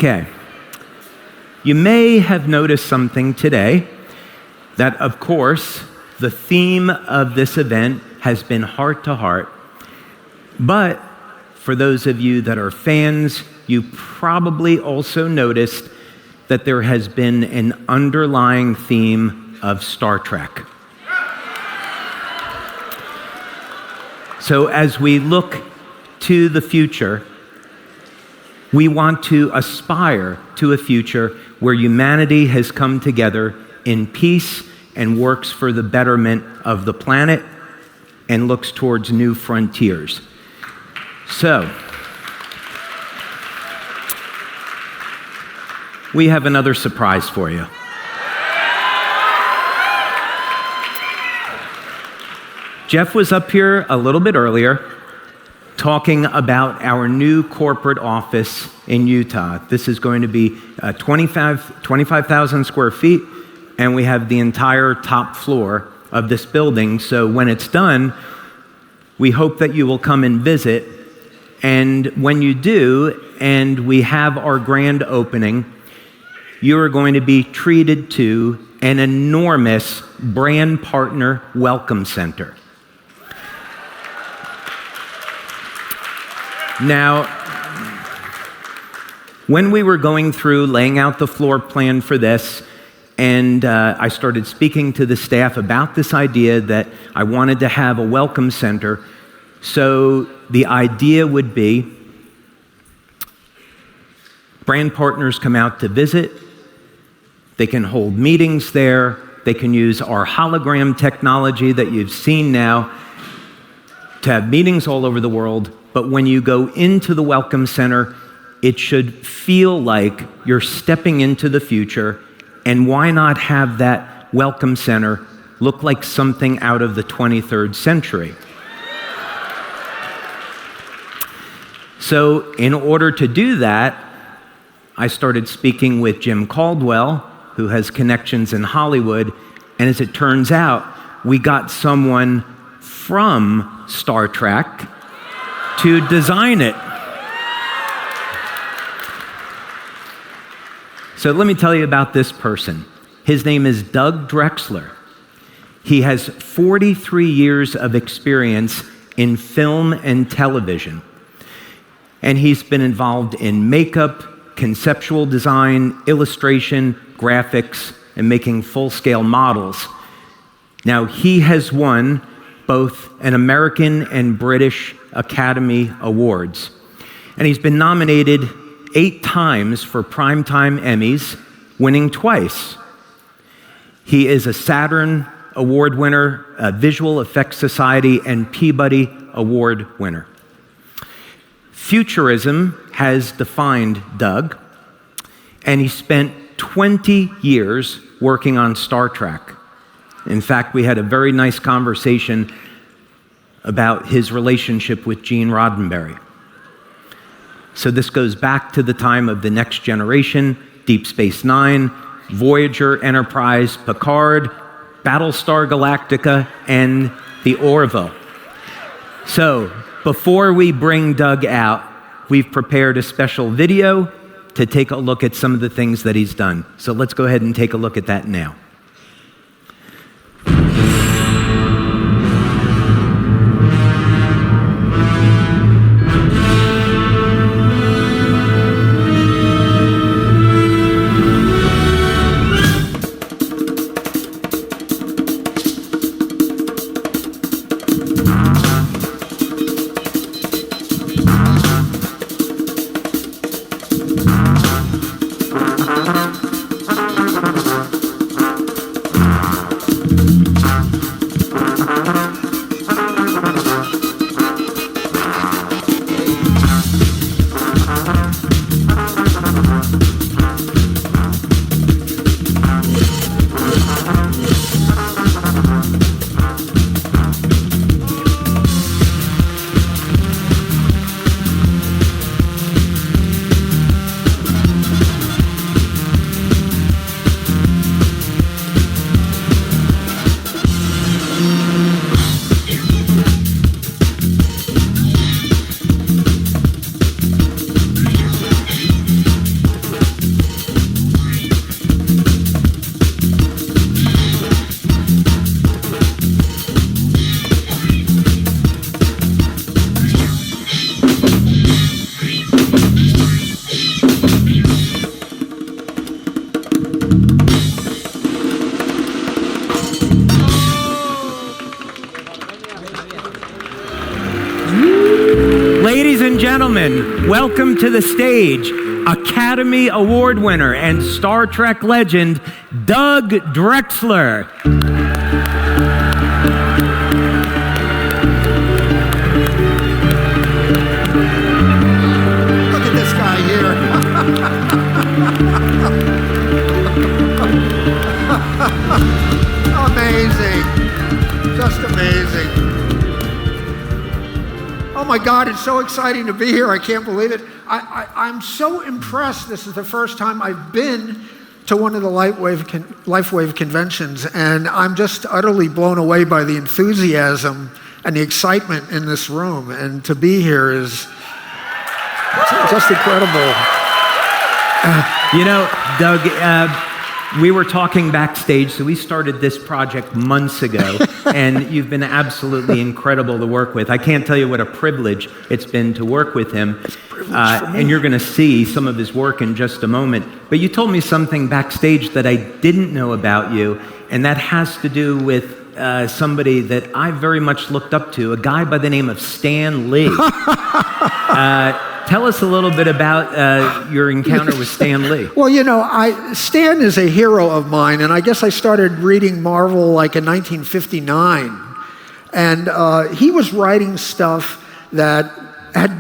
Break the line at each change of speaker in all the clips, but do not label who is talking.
Okay. You may have noticed something today that, of course, the theme of this event has been heart to heart. But for those of you that are fans, you probably also noticed that there has been an underlying theme of Star Trek. So as we look to the future, we want to aspire to a future where humanity has come together in peace and works for the betterment of the planet and looks towards new frontiers. So, we have another surprise for you. Jeff was up here a little bit earlier talking about our new corporate office in Utah. This is going to be 25,000 square feet, and we have the entire top floor of this building. So when it's done, we hope that you will come and visit. And when you do, and we have our grand opening, you are going to be treated to an enormous brand partner welcome center. Now, when we were going through laying out the floor plan for this, and I started speaking to the staff about this idea that I wanted to have a welcome center, so the idea would be brand partners come out to visit, they can hold meetings there, they can use our hologram technology that you've seen now to have meetings all over the world. But when you go into the Welcome Center, it should feel like you're stepping into the future. And why not have that Welcome Center look like something out of the 23rd century? So in order to do that, I started speaking with Jim Caldwell, who has connections in Hollywood. And as it turns out, we got someone from Star Trek to design it. So let me tell you about this person. His name is Doug Drexler. He has 43 years of experience in film and television. And he's been involved in makeup, conceptual design, illustration, graphics, and making full-scale models. Now, he has won both an American and British Academy Awards. And he's been nominated 8 times for Primetime Emmys, winning twice. He is a Saturn Award winner, a Visual Effects Society, and Peabody Award winner. Futurism has defined Doug, and he spent 20 years working on Star Trek. In fact, we had a very nice conversation about his relationship with Gene Roddenberry. So this goes back to the time of The Next Generation, Deep Space Nine, Voyager, Enterprise, Picard, Battlestar Galactica, and the Orville. So before we bring Doug out, we've prepared a special video to take a look at some of the things that he's done. So let's go ahead and take a look at that now. gentlemen, welcome to the stage, Academy Award winner and Star Trek legend, Doug Drexler.
Look at this guy here. Amazing. Just amazing. Oh my God, it's so exciting to be here. I can't believe it. I'm so impressed. This is the first time I've been to one of the LifeWave conventions, and I'm just utterly blown away by the enthusiasm and the excitement in this room. And to be here is just incredible.
You know, Doug, we were talking backstage, so we started this project months ago, and you've been absolutely incredible to work with. I can't tell you what a privilege it's been to work with him, and you're going to see some of his work in just a moment. But you told me something backstage that I didn't know about you, and that has to do with somebody that I very much looked up to, a guy by the name of Stan Lee. Tell us a little bit about your encounter with Stan Lee.
Well, you know, Stan is a hero of mine, and I guess I started reading Marvel like in 1959. And he was writing stuff that had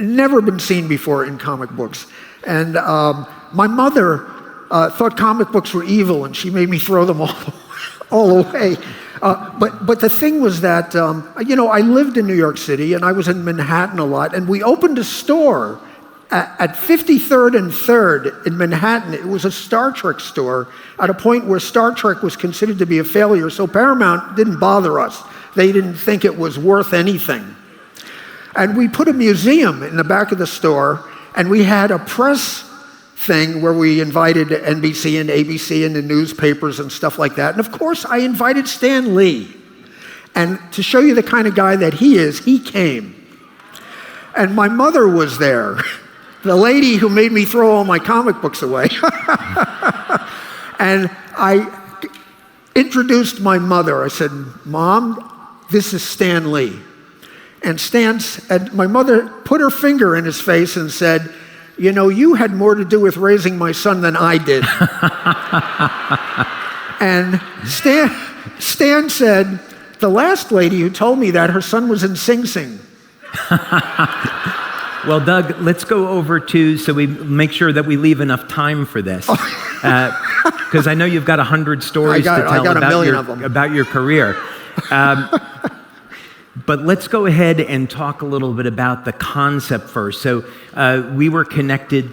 never been seen before in comic books. And my mother thought comic books were evil, and she made me throw them all away. But the thing was that, you know, I lived in New York City, and I was in Manhattan a lot, and we opened a store at 53rd and 3rd in Manhattan. It was a Star Trek store at a point where Star Trek was considered to be a failure, so Paramount didn't bother us. They didn't think it was worth anything. And we put a museum in the back of the store, and we had a press thing where we invited NBC and ABC and the newspapers and stuff like that. And of course, I invited Stan Lee. And to show you the kind of guy that he is, he came. And my mother was there, the lady who made me throw all my comic books away. And I introduced my mother. I said, "Mom, this is Stan Lee." And my mother put her finger in his face and said, "You know, you had more to do with raising my son than I did." And Stan said, "The last lady who told me that, her son was in Sing Sing."
Well, Doug, let's go over so we make sure that we leave enough time for this. Because I know you've got 100 stories to tell about your career. But let's go ahead and talk a little bit about the concept first. So we were connected.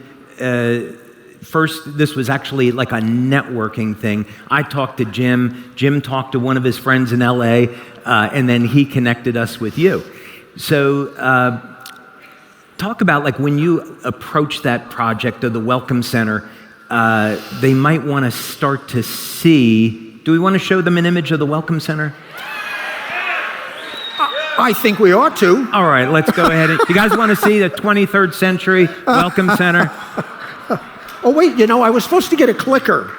First, this was actually like a networking thing. I talked to Jim. Jim talked to one of his friends in LA, and then he connected us with you. So talk about like when you approach that project of the Welcome Center, they might want to start to see. Do we want to show them an image of the Welcome Center?
I think we ought to.
All right, let's go ahead. You guys want to see the 23rd century Welcome Center?
Oh, wait, you know, I was supposed to get a clicker.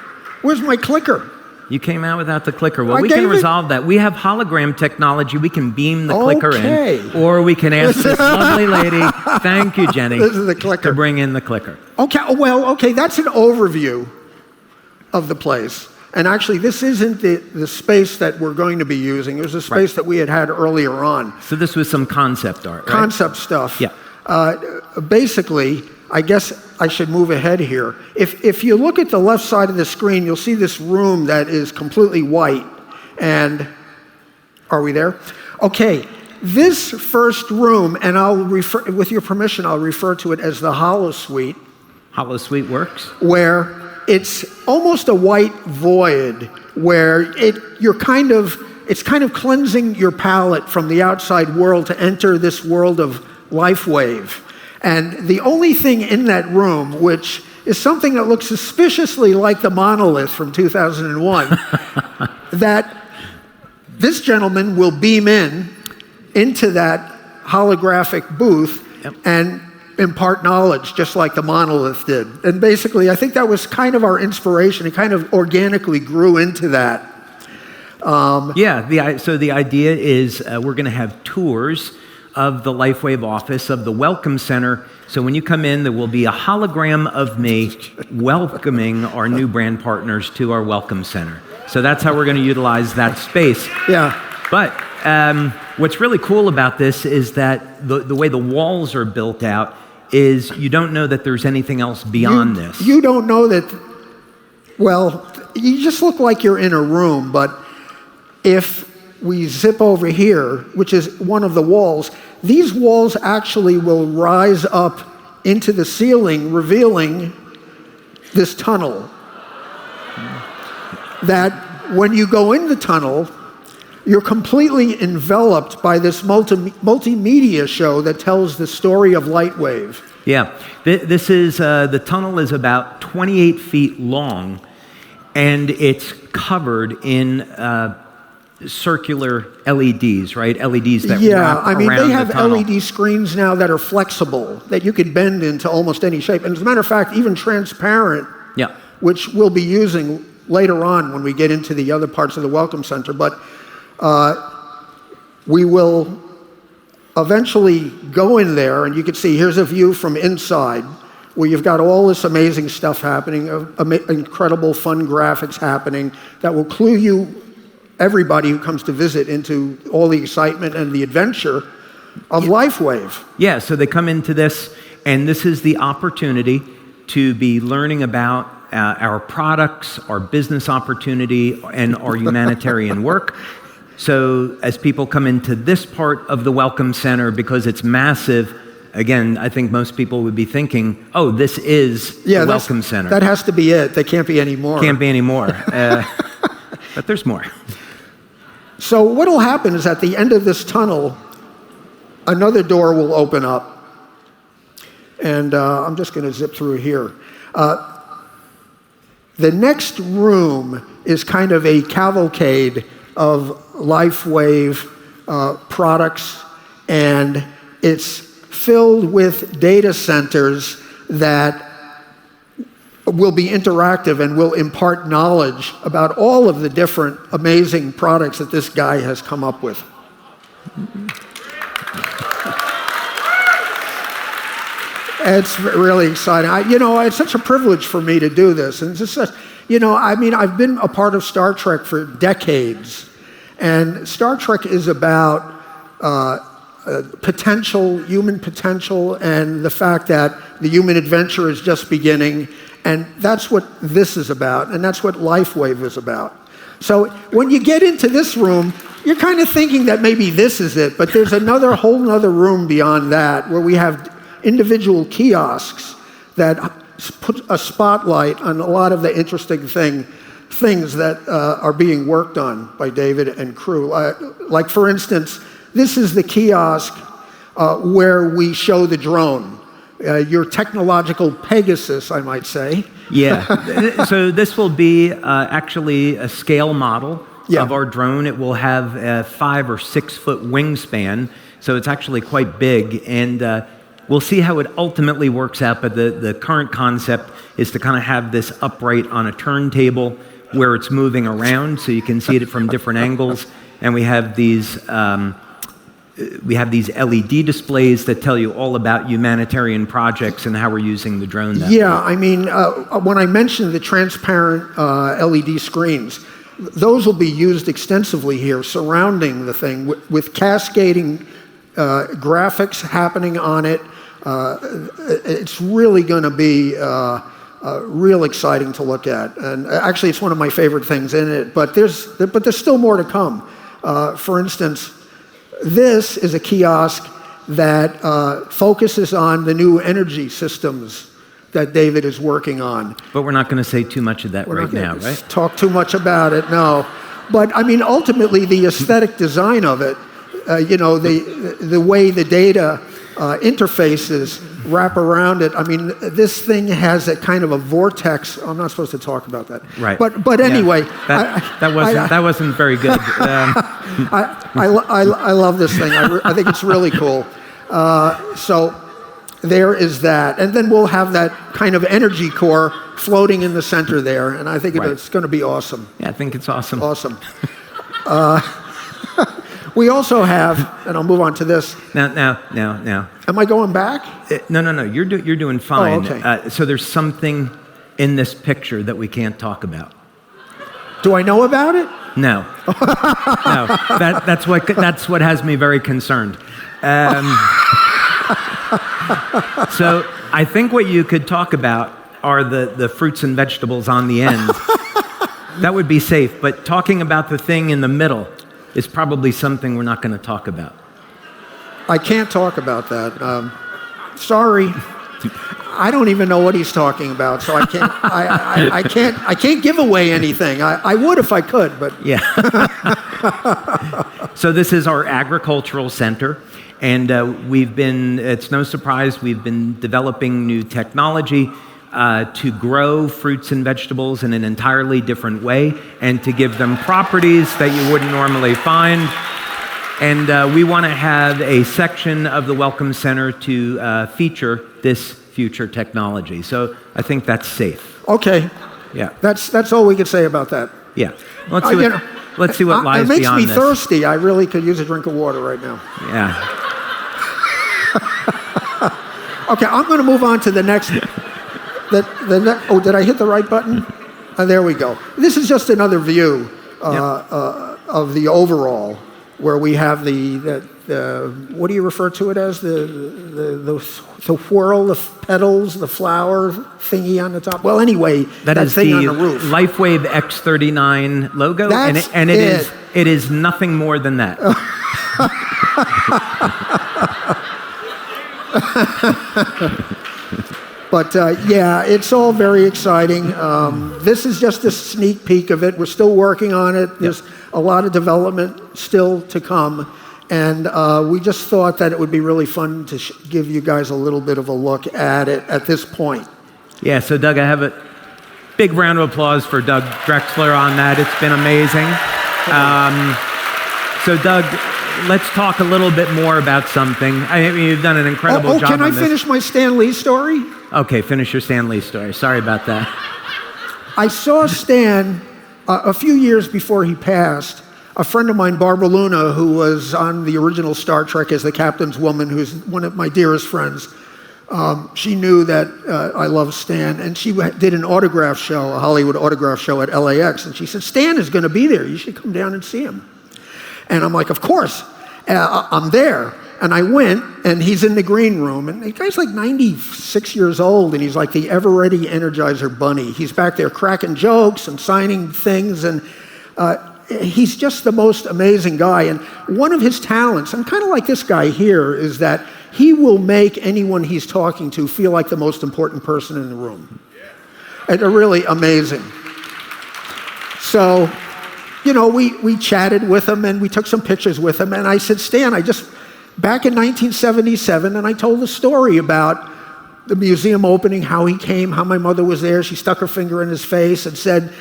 Where's my clicker?
You came out without the clicker. Well, we can resolve that. We have hologram technology. We can beam the clicker in. Or we can ask this lovely lady, thank you, Jenny,
this is the clicker,
to bring in the clicker.
Okay, well, okay, that's an overview of the place. And actually, this isn't the space that we're going to be using. It was a space that we had earlier on.
So this was some concept art, right?
Concept stuff.
Yeah.
Basically, I guess I should move ahead here. If you look at the left side of the screen, you'll see this room that is completely white. And are we there? Okay. This first room, and with your permission, I'll refer to it as the Hollow Suite.
Hollow Suite works.
Where it's almost a white void where it's kind of cleansing your palate from the outside world to enter this world of LifeWave. And the only thing in that room, which is something that looks suspiciously like the monolith from 2001, that this gentleman will beam into that holographic booth and impart knowledge just like the monolith did. And basically, I think that was kind of our inspiration. It kind of organically grew into that.
So the idea is we're going to have tours of the LifeWave office, of the Welcome Center. So when you come in, there will be a hologram of me welcoming our new brand partners to our Welcome Center. So that's how we're going to utilize that space.
Yeah.
But what's really cool about this is that the way the walls are built out is you don't know that there's anything else beyond this.
You don't know that, well, you just look like you're in a room, but if we zip over here, which is one of the walls, these walls actually will rise up into the ceiling, revealing this tunnel. That when you go in the tunnel, you're completely enveloped by this multimedia show that tells the story of LightWave.
Yeah, this is, the tunnel is about 28 feet long, and it's covered in circular LEDs, right? LEDs that wrap around
they have
the tunnel.
LED screens now that are flexible, that you could bend into almost any shape. And as a matter of fact, even transparent,
Yeah.
which we'll be using later on when we get into the other parts of the Welcome Center. But we will eventually go in there, and you can see here's a view from inside where you've got all this amazing stuff happening, incredible fun graphics happening that will clue you, everybody who comes to visit, into all the excitement and the adventure of LifeWave.
Yeah, so they come into this, and this is the opportunity to be learning about our products, our business opportunity, and our humanitarian work. So as people come into this part of the Welcome Center, because it's massive, again, I think most people would be thinking, oh, this is the Welcome Center.
That has to be it. There can't be any more.
Can't be any more. But there's more.
So what will happen is at the end of this tunnel, another door will open up. And I'm just going to zip through here. The next room is kind of a cavalcade of LifeWave products, and it's filled with data centers that will be interactive and will impart knowledge about all of the different amazing products that this guy has come up with. It's really exciting. It's such a privilege for me to do this. And it's just such, I've been a part of Star Trek for decades. And Star Trek is about potential, human potential, and the fact that the human adventure is just beginning. And that's what this is about. And that's what LifeWave is about. So when you get into this room, you're kind of thinking that maybe this is it. But there's whole other room beyond that where we have individual kiosks that put a spotlight on a lot of the interesting things that are being worked on by David and crew. Like, for instance, this is the kiosk where we show the drone, your technological Pegasus, I might say.
Yeah, so this will be actually a scale model of our drone. It will have a 5 or 6 foot wingspan, so it's actually quite big, and we'll see how it ultimately works out, but the current concept is to kind of have this upright on a turntable where it's moving around so you can see it from different angles. And we have these LED displays that tell you all about humanitarian projects and how we're using the drone.
When I mentioned the transparent LED screens, those will be used extensively here surrounding the thing with cascading graphics happening on it. It's really going to be real exciting to look at, and actually, it's one of my favorite things in it. But there's still more to come. For instance, this is a kiosk that focuses on the new energy systems that David is working on.
But we're not going to say too much of that right now, right?
Talk too much about it, no. But ultimately, the aesthetic design of it. The way the data interfaces wrap around it. This thing has a kind of a vortex. I'm not supposed to talk about that.
Right.
But anyway.
That wasn't very good.
I love this thing. I think it's really cool. So there is that. And then we'll have that kind of energy core floating in the center there. And I think it's going to be awesome.
Yeah, I think it's awesome.
Awesome. We also have, and I'll move on to this.
Now.
Am I going back?
No. You're doing fine.
Oh, okay.
So there's something in this picture that we can't talk about.
Do I know about it?
No. No. That's what has me very concerned. So I think what you could talk about are the fruits and vegetables on the end. That would be safe, but talking about the thing in the middle is probably something we're not going to talk about.
I can't talk about that. Sorry. I don't even know what he's talking about, so I can't. I can't give away anything. I would if I could, but
yeah. So this is our agricultural center, and it's no surprise, we've been developing new technology to grow fruits and vegetables in an entirely different way and to give them properties that you wouldn't normally find. And we want to have a section of the Welcome Center to feature this future technology. So I think that's safe.
Okay.
Yeah.
That's all we could say about that.
Yeah. Let's see what lies beyond this.
It makes me thirsty. I really could use a drink of water right now.
Yeah.
Okay, I'm going to move on to the next. Oh, did I hit the right button? There we go. This is just another view of the overall, where we have the what do you refer to it as? The whirl, the petals, the flower thingy on the top. Well, anyway, that thing on the roof.
LifeWave X39 logo, and it is nothing more than that.
But yeah, it's all very exciting. This is just a sneak peek of it. We're still working on it. There's a lot of development still to come. And we just thought that it would be really fun to give you guys a little bit of a look at it at this point.
Yeah, so Doug, I have a big round of applause for Doug Drexler on that. It's been amazing. So Doug, let's talk a little bit more about something. I mean, you've done an incredible job
can I finish my Stan Lee story?
Okay, finish your Stan Lee story. Sorry about that.
I saw Stan a few years before he passed. A friend of mine, Barbara Luna, who was on the original Star Trek as the captain's woman, who's one of my dearest friends, she knew that I loved Stan, and she did an autograph show, a Hollywood autograph show at LAX, and she said, Stan is going to be there. You should come down and see him. And I'm like, of course. I'm there. And I went, and he's in the green room, and the guy's like 96 years old, and he's like the ever-ready Energizer bunny. He's back there cracking jokes and signing things, and he's just the most amazing guy. And one of his talents, and kind of like this guy here, is that he will make anyone he's talking to feel like the most important person in the room. And they're really amazing. So, you know, we chatted with him, and we took some pictures with him, and I said, Stan, back in 1977, and I told the story about the museum opening, how he came, how my mother was there. She stuck her finger in his face and said,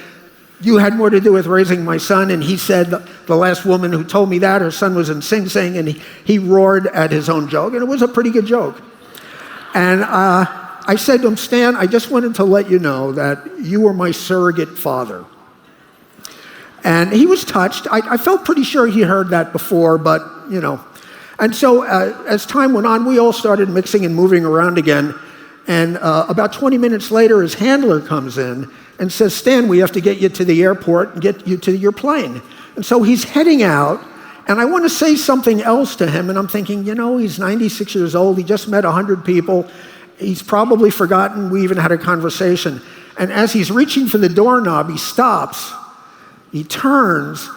you had more to do with raising my son. And he said, the last woman who told me that, her son was in Sing Sing, and he roared at his own joke, and it was a pretty good joke. And I said to him, Stan, I just wanted to let you know that you were my surrogate father. And he was touched. I felt pretty sure he heard that before, but, you know. And so as time went on, we all started mixing and moving around again. And about 20 minutes later, his handler comes in and says, Stan, we have to get you to the airport and get you to your plane. And so he's heading out, and I want to say something else to him. And I'm thinking, you know, he's 96 years old. He just met 100 people. He's probably forgotten we even had a conversation. And as he's reaching for the doorknob, he stops. He turns,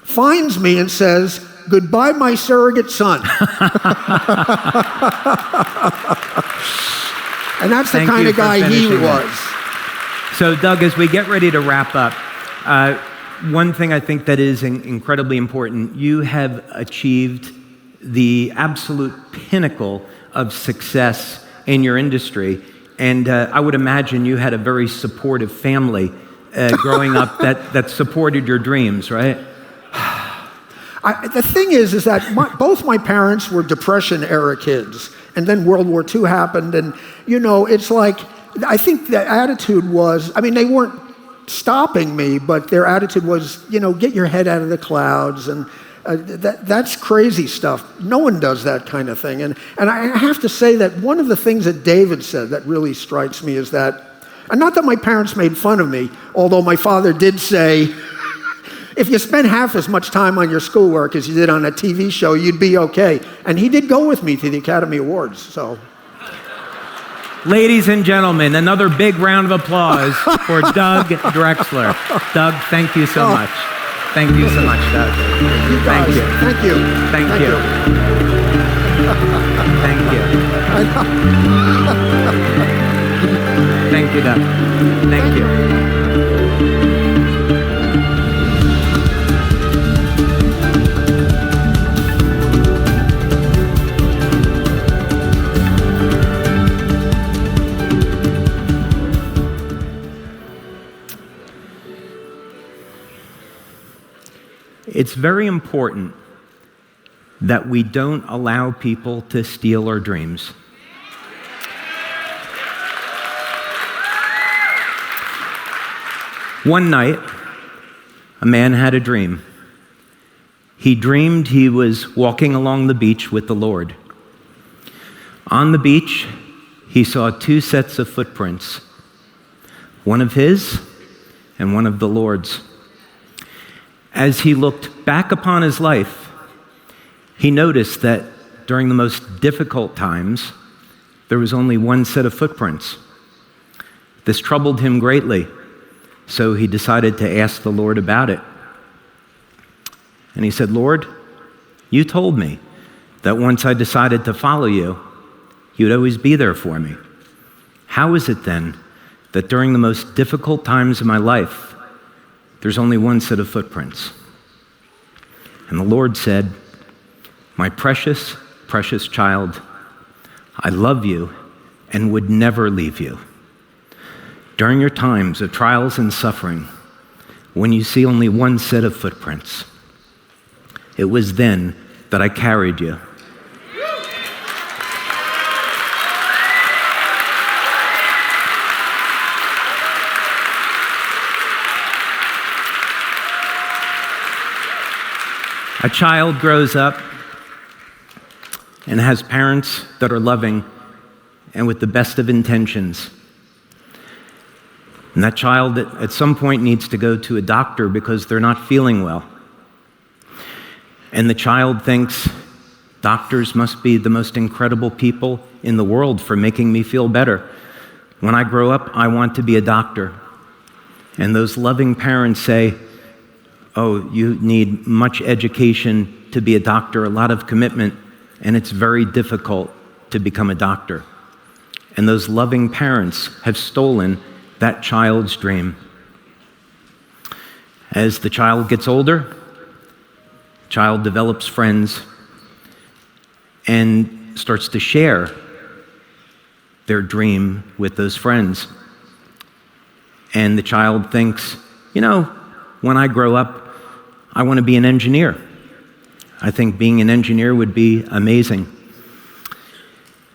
finds me, and says, goodbye, my surrogate son. And that's the kind of guy he was.
So, Doug, as we get ready to wrap up, one thing I think that is incredibly important, you have achieved the absolute pinnacle of success in your industry. And I would imagine you had a very supportive family growing up that supported your dreams, right?
The thing is that both my parents were Depression-era kids, and then World War II happened, and, you know, it's like, I think the attitude was, I mean, they weren't stopping me, but their attitude was, you know, get your head out of the clouds, and That's crazy stuff. No one does that kind of thing. And I have to say that one of the things that David said that really strikes me is that, and not that my parents made fun of me, although my father did say, if you spend half as much time on your schoolwork as you did on a TV show, you'd be okay. And he did go with me to the Academy Awards, so.
Ladies and gentlemen, another big round of applause for Doug Drexler. Doug, thank you so much. Thank you so much, Doug. Thank you.
Thank you.
Thank you. Thank you. Thank you, Doug. Thank you. It's very important that we don't allow people to steal our dreams. One night, a man had a dream. He dreamed he was walking along the beach with the Lord. On the beach, he saw two sets of footprints, one of his and one of the Lord's. As he looked back upon his life, he noticed that during the most difficult times, there was only one set of footprints. This troubled him greatly, so he decided to ask the Lord about it. And he said, "Lord, you told me that once I decided to follow you, you'd always be there for me. How is it then that during the most difficult times of my life, there's only one set of footprints?" And the Lord said, "My precious, precious child, I love you and would never leave you. During your times of trials and suffering, when you see only one set of footprints, it was then that I carried you." A child grows up and has parents that are loving and with the best of intentions. And that child at some point needs to go to a doctor because they're not feeling well. And the child thinks, doctors must be the most incredible people in the world for making me feel better. When I grow up, I want to be a doctor. And those loving parents say, "Oh, you need much education to be a doctor, a lot of commitment, and it's very difficult to become a doctor." And those loving parents have stolen that child's dream. As the child gets older, the child develops friends and starts to share their dream with those friends. And the child thinks, when I grow up, I want to be an engineer. I think being an engineer would be amazing.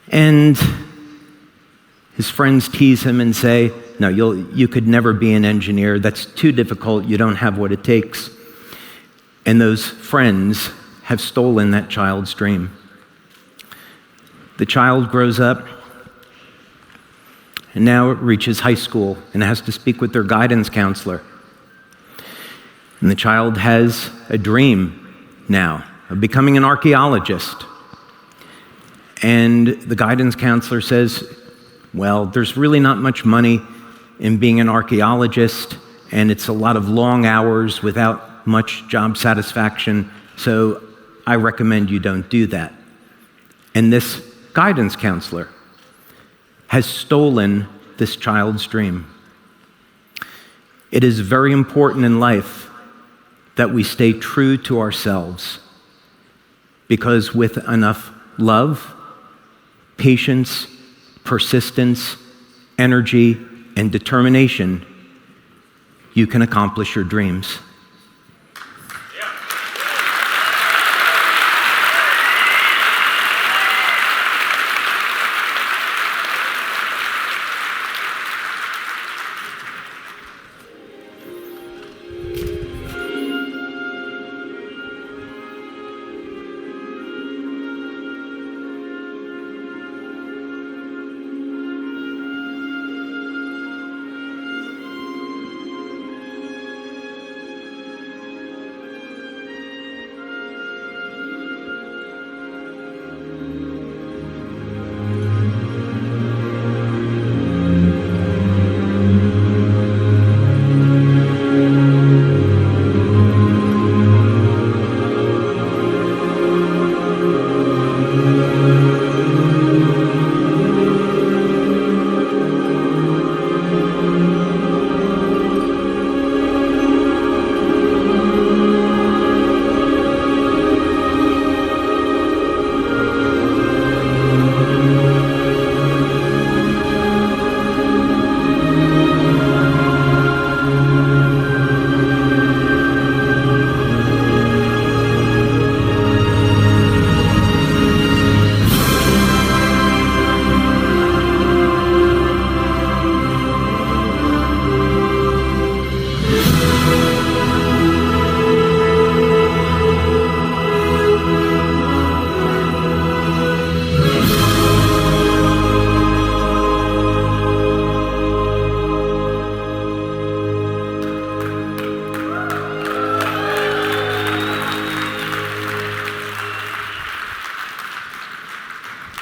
And his friends tease him and say, "No, you could never be an engineer. That's too difficult. You don't have what it takes." And those friends have stolen that child's dream. The child grows up and now it reaches high school and has to speak with their guidance counselor. And the child has a dream now of becoming an archaeologist. And the guidance counselor says, "Well, there's really not much money in being an archaeologist, and it's a lot of long hours without much job satisfaction, so I recommend you don't do that." And this guidance counselor has stolen this child's dream. It is very important in life that we stay true to ourselves, because with enough love, patience, persistence, energy, and determination, you can accomplish your dreams.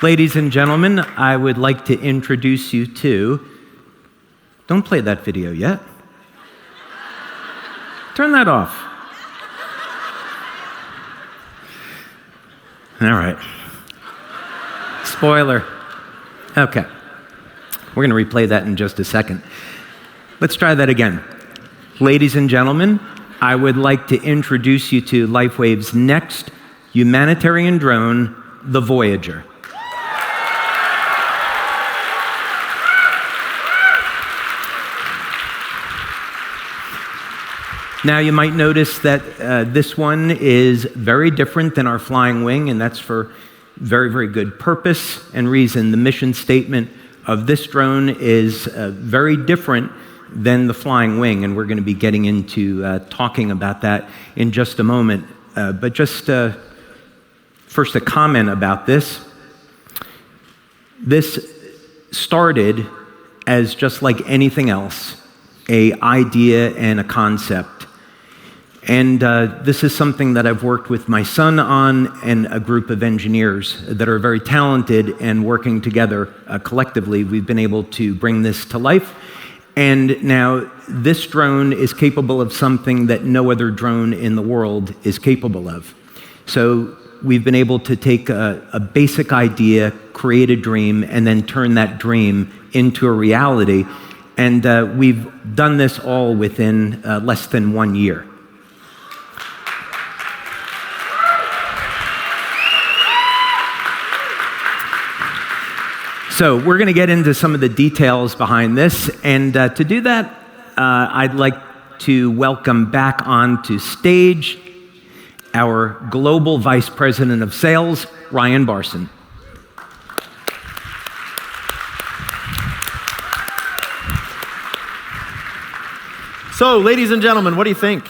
Ladies and gentlemen, I would like to introduce you to... Don't play that video yet. Turn that off. All right. Spoiler. Okay. We're going to replay that in just a second. Let's try that again. Ladies and gentlemen, I would like to introduce you to LifeWave's next humanitarian drone, the Voyager. Now, you might notice that this one is very different than our flying wing, and that's for very, very good purpose and reason. The mission statement of this drone is very different than the flying wing, and we're going to be getting into talking about that in just a moment. But just first a comment about this. This started as just like anything else, an idea and a concept. And this is something that I've worked with my son on and a group of engineers that are very talented, and working together collectively, we've been able to bring this to life. And now this drone is capable of something that no other drone in the world is capable of. So we've been able to take a basic idea, create a dream, and then turn that dream into a reality. And we've done this all within less than 1 year. So we're going to get into some of the details behind this, and to do that, I'd like to welcome back onto stage our Global Vice President of Sales, Ryan Barson.
So, ladies and gentlemen, what do you think?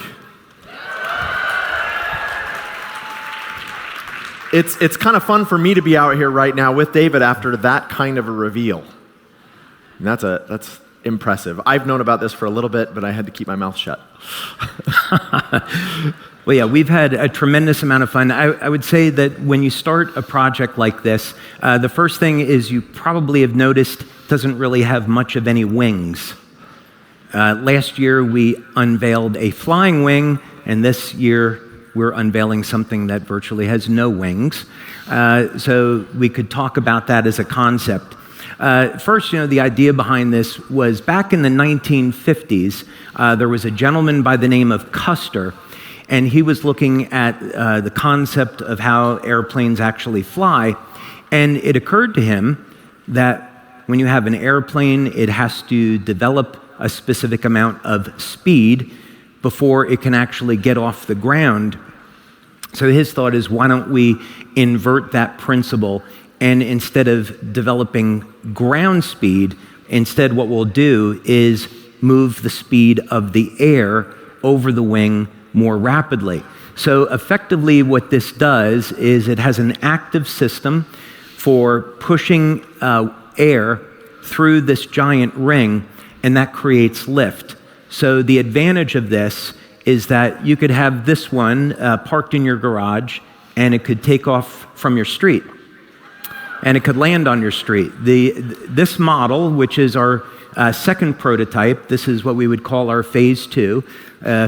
It's kind of fun for me to be out here right now with David after that kind of a reveal. And that's impressive. I've known about this for a little bit, but I had to keep my mouth shut.
Well, yeah, we've had a tremendous amount of fun. I would say that when you start a project like this, the first thing is you probably have noticed doesn't really have much of any wings. Last year, we unveiled a flying wing, and this year, we're unveiling something that virtually has no wings. So we could talk about that as a concept. First, the idea behind this was back in the 1950s, there was a gentleman by the name of Custer, and he was looking at the concept of how airplanes actually fly, and it occurred to him that when you have an airplane, it has to develop a specific amount of speed before it can actually get off the ground. So his thought is, why don't we invert that principle, and instead of developing ground speed, instead what we'll do is move the speed of the air over the wing more rapidly. So effectively what this does is it has an active system for pushing air through this giant ring, and that creates lift. So the advantage of this is that you could have this one parked in your garage, and it could take off from your street, and it could land on your street. This model, which is our second prototype, this is what we would call our phase 2.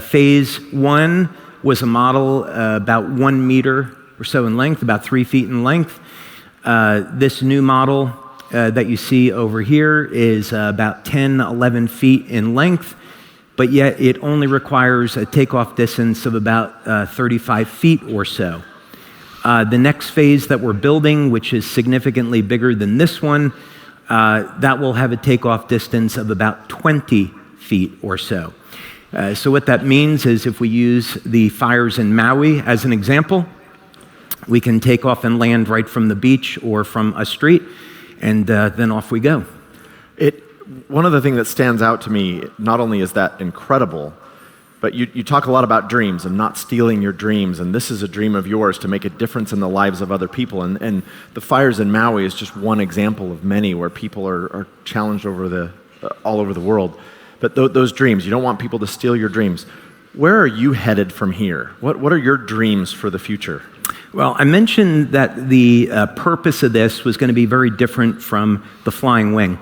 Phase 1 was a model about 1 meter or so in length, about 3 feet in length. This new model that you see over here is about 10, 11 feet in length, but yet it only requires a takeoff distance of about 35 feet or so. The next phase that we're building, which is significantly bigger than this one, that will have a takeoff distance of about 20 feet or so. So what that means is if we use the fires in Maui as an example, we can take off and land right from the beach or from a street, and then off we go.
One of the things that stands out to me, not only is that incredible, but you talk a lot about dreams and not stealing your dreams, and this is a dream of yours to make a difference in the lives of other people. And the fires in Maui is just one example of many where people are challenged all over the world. But those dreams, you don't want people to steal your dreams. Where are you headed from here? What are your dreams for the future?
Well, I mentioned that the purpose of this was going to be very different from the flying wing.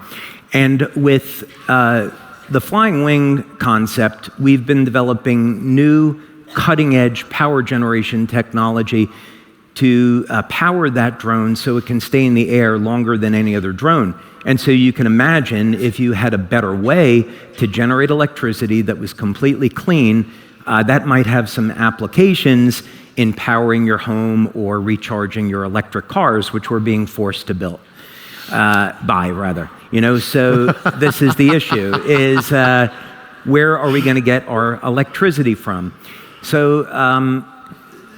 And with the flying wing concept, we've been developing new cutting-edge power generation technology to power that drone so it can stay in the air longer than any other drone. And so you can imagine if you had a better way to generate electricity that was completely clean, that might have some applications in powering your home or recharging your electric cars, which we're being forced to buy rather. So this is the issue, is where are we going to get our electricity from? So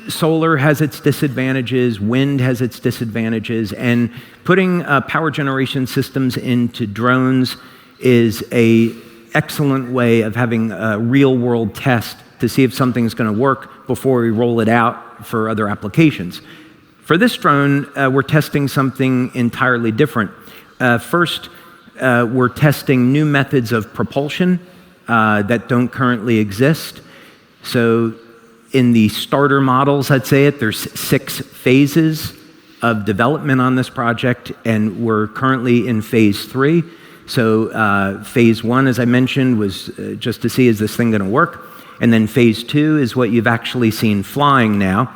solar has its disadvantages, wind has its disadvantages, and putting power generation systems into drones is an excellent way of having a real-world test to see if something's going to work before we roll it out for other applications. For this drone, we're testing something entirely different. First, we're testing new methods of propulsion that don't currently exist. So in the starter models, I'd say there's 6 phases of development on this project, and we're currently in phase 3. So phase 1, as I mentioned, was just to see, is this thing going to work? And then phase 2 is what you've actually seen flying now.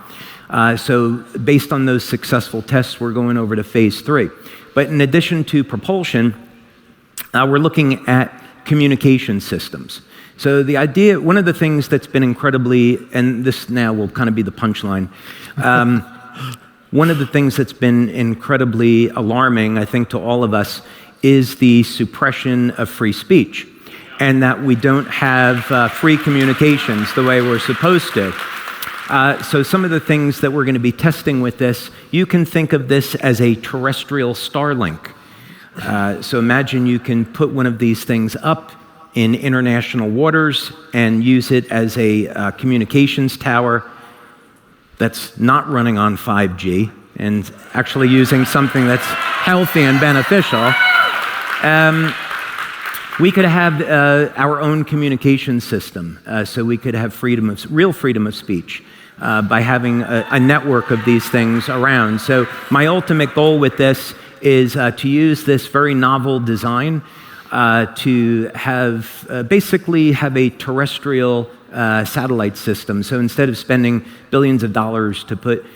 So based on those successful tests, we're going over to phase 3. But in addition to propulsion, we're looking at communication systems. So the idea, one of the things that's been incredibly, and this now will kind of be the punchline, one of the things that's been incredibly alarming, I think, to all of us is the suppression of free speech, and that we don't have free communications the way we're supposed to. So some of the things that we're going to be testing with this, you can think of this as a terrestrial Starlink. So imagine you can put one of these things up in international waters and use it as a communications tower that's not running on 5G and actually using something that's healthy and beneficial. We could have our own communication system, so we could have real freedom of speech by having a network of these things around. So my ultimate goal with this is to use this very novel design to have basically have a terrestrial satellite system. So instead of spending billions of dollars to put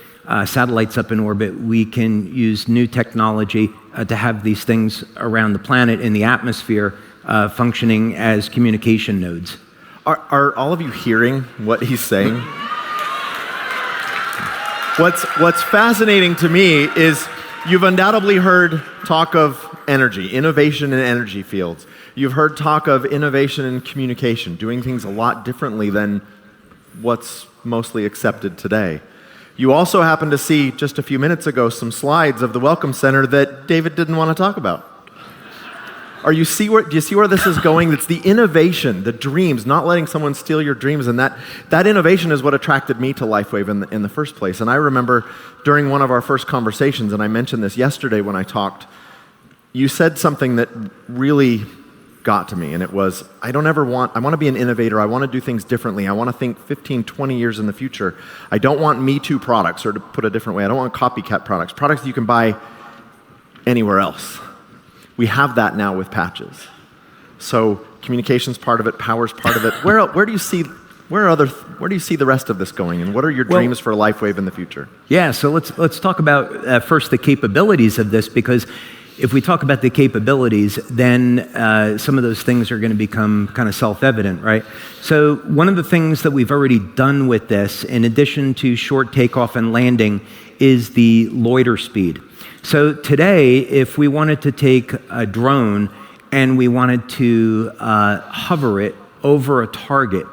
satellites up in orbit, we can use new technology to have these things around the planet in the atmosphere functioning as communication nodes.
Are all of you hearing what he's saying? What's fascinating to me is you've undoubtedly heard talk of energy, innovation in energy fields. You've heard talk of innovation in communication, doing things a lot differently than what's mostly accepted today. You also happened to see just a few minutes ago some slides of the Welcome Center that David didn't want to talk about. Do you see where this is going? It's the innovation, the dreams, not letting someone steal your dreams, and that innovation is what attracted me to LifeWave in the first place. And I remember during one of our first conversations, and I mentioned this yesterday when I talked, you said something that really got to me, and it was, I want to be an innovator. I want to do things differently. I want to think 15, 20 years in the future. I don't want Me Too products, or to put it a different way, I don't want copycat products that you can buy anywhere else. We have that now with patches. So communication's part of it, power's part of it. Where do you see the rest of this going, and what are your dreams for LifeWave in the future?
Yeah, so let's talk about first the capabilities of this, because if we talk about the capabilities, then some of those things are going to become kind of self-evident, right? So one of the things that we've already done with this, in addition to short takeoff and landing, is the loiter speed. So today, if we wanted to take a drone and we wanted to hover it over a target,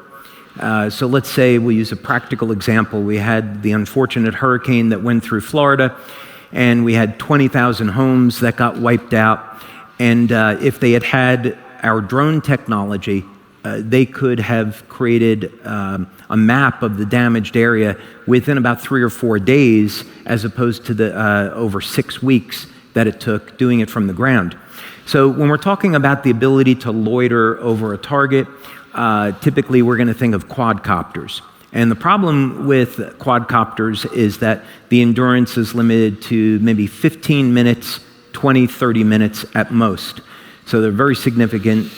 so let's say we use a practical example. We had the unfortunate hurricane that went through Florida, and we had 20,000 homes that got wiped out. And if they had had our drone technology, they could have created a map of the damaged area within about 3 or 4 days, as opposed to the over 6 weeks that it took doing it from the ground. So when we're talking about the ability to loiter over a target, typically we're going to think of quadcopters. And the problem with quadcopters is that the endurance is limited to maybe 15 minutes, 20, 30 minutes at most. So there are very significant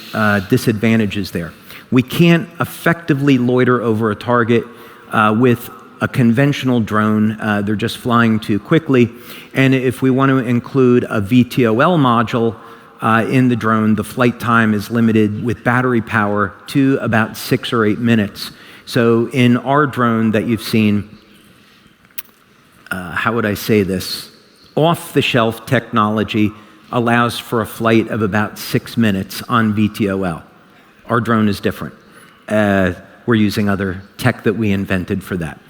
disadvantages there. We can't effectively loiter over a target with a conventional drone. They're just flying too quickly. And if we want to include a VTOL module in the drone, the flight time is limited with battery power to about 6 or 8 minutes. So in our drone that you've seen, how would I say this? Off-the-shelf technology allows for a flight of about 6 minutes on VTOL. Our drone is different. We're using other tech that we invented for that.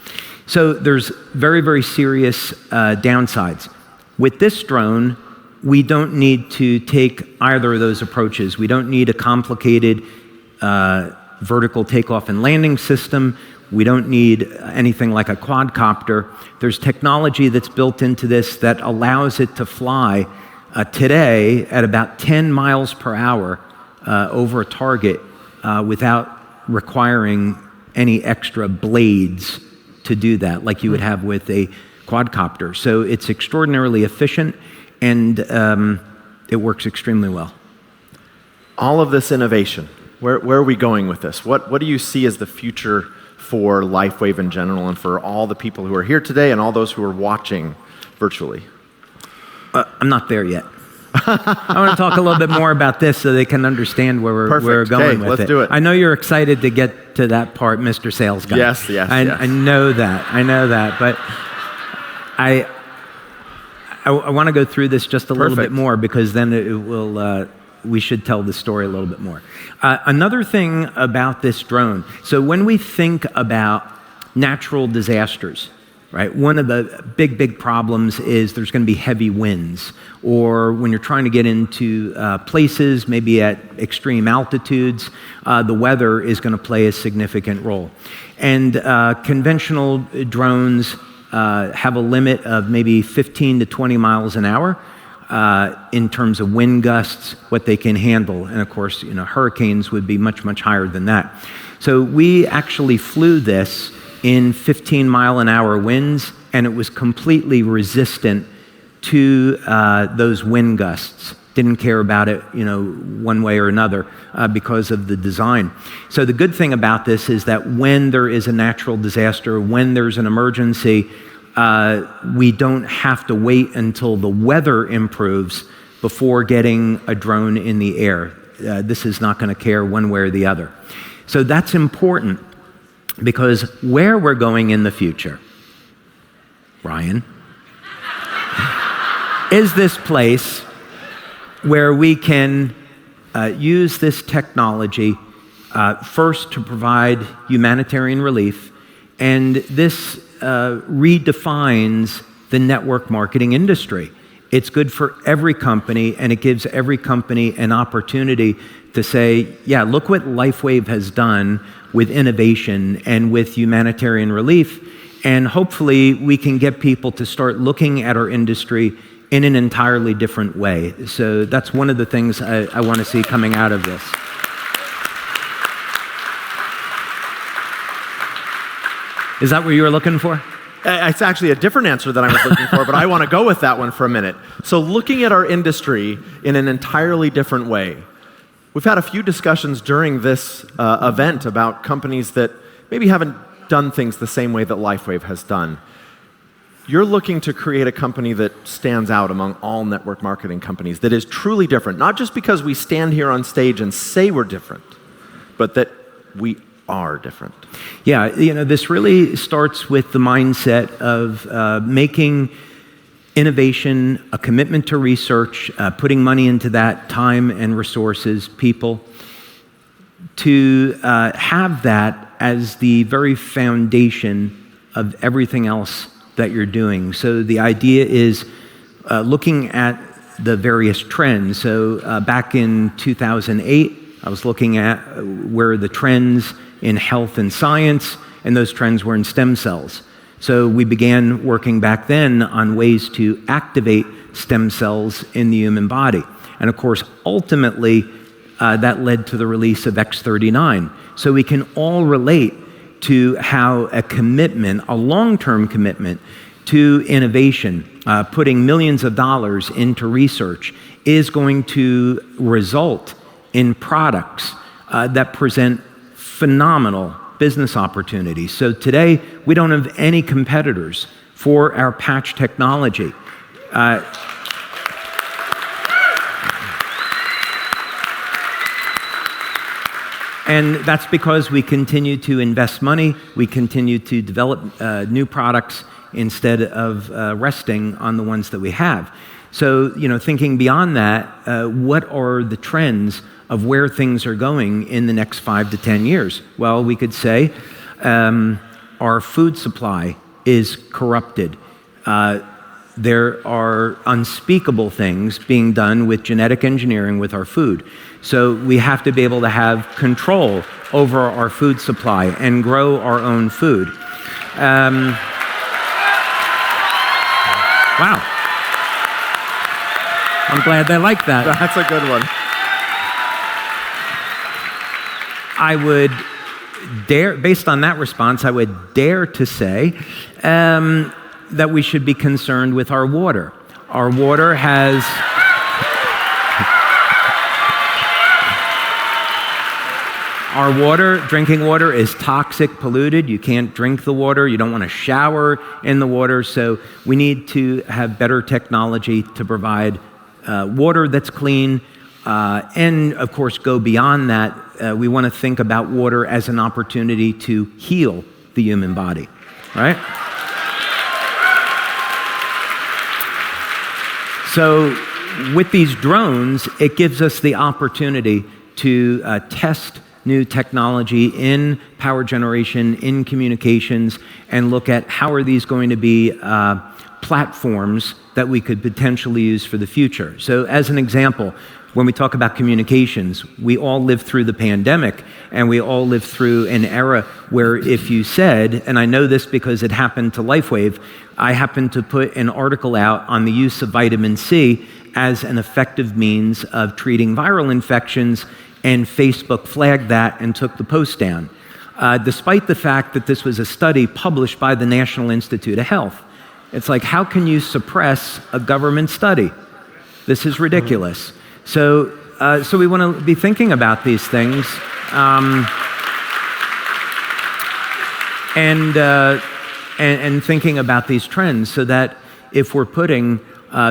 So there's very, very serious downsides. With this drone, we don't need to take either of those approaches. We don't need a complicated vertical takeoff and landing system. We don't need anything like a quadcopter. There's technology that's built into this that allows it to fly today at about 10 miles per hour over a target without requiring any extra blades to do that, like you would have with a quadcopter. So it's extraordinarily efficient, and it works extremely well.
All of this innovation, where are we going with this? What do you see as the future for LifeWave in general and for all the people who are here today and all those who are watching virtually?
I'm not there yet. I want to talk a little bit more about this so they can understand where we're going with it.
Let's do it.
I know you're excited to get to that part, Mr. Sales Guy.
Yes.
I know that, but I want to go through this just a little bit more, because then it will. We should tell the story a little bit more. Another thing about this drone, so when we think about natural disasters, right, one of the big problems is there's going to be heavy winds, or when you're trying to get into places, maybe at extreme altitudes, the weather is going to play a significant role. And conventional drones have a limit of maybe 15 to 20 miles an hour. In terms of wind gusts, what they can handle. And of course, hurricanes would be much higher than that. So we actually flew this in 15-mile-an-hour winds, and it was completely resistant to those wind gusts. Didn't care about it, one way or another because of the design. So the good thing about this is that when there is a natural disaster, when there's an emergency, we don't have to wait until the weather improves before getting a drone in the air. This is not going to care one way or the other. So that's important, because where we're going in the future, Ryan, is this place where we can use this technology first to provide humanitarian relief, and this redefines the network marketing industry. It's good for every company, and it gives every company an opportunity to say, yeah, look what LifeWave has done with innovation and with humanitarian relief, and hopefully we can get people to start looking at our industry in an entirely different way. So that's one of the things I want to see coming out of this. Is that what you were looking for?
It's actually a different answer than I was looking for, but I want to go with that one for a minute. So looking at our industry in an entirely different way, we've had a few discussions during this event about companies that maybe haven't done things the same way that LifeWave has done. You're looking to create a company that stands out among all network marketing companies, that is truly different, not just because we stand here on stage and say we're different, but that we are different.
Yeah, this really starts with the mindset of making innovation a commitment to research, putting money into that, time and resources, people, to have that as the very foundation of everything else that you're doing. So the idea is looking at the various trends. So back in 2008, I was looking at where the trends in health and science, and those trends were in stem cells. So we began working back then on ways to activate stem cells in the human body. And of course, ultimately, that led to the release of X39. So we can all relate to how a commitment, a long-term commitment to innovation, putting millions of dollars into research, is going to result in products that present phenomenal business opportunities. So today, we don't have any competitors for our patch technology. And that's because we continue to invest money, we continue to develop new products instead of resting on the ones that we have. So, thinking beyond that, what are the trends of where things are going in the next 5 to 10 years? Well, we could say our food supply is corrupted. There are unspeakable things being done with genetic engineering with our food. So we have to be able to have control over our food supply and grow our own food. Wow. I'm glad they like that.
That's a good one.
I would dare, based on that response, I would dare to say that we should be concerned with our water. Our water has... Our water, drinking water, is toxic, polluted. You can't drink the water. You don't want to shower in the water. So we need to have better technology to provide water that's clean. And, of course, go beyond that. We want to think about water as an opportunity to heal the human body, right? So with these drones, it gives us the opportunity to test new technology in power generation, in communications, and look at how are these going to be platforms that we could potentially use for the future. So as an example, when we talk about communications, we all lived through the pandemic, and we all lived through an era where if you said, and I know this because it happened to LifeWave, I happened to put an article out on the use of vitamin C as an effective means of treating viral infections, and Facebook flagged that and took the post down, despite the fact that this was a study published by the National Institute of Health. It's like, how can you suppress a government study? This is ridiculous. So we want to be thinking about these things, and thinking about these trends, so that if we're putting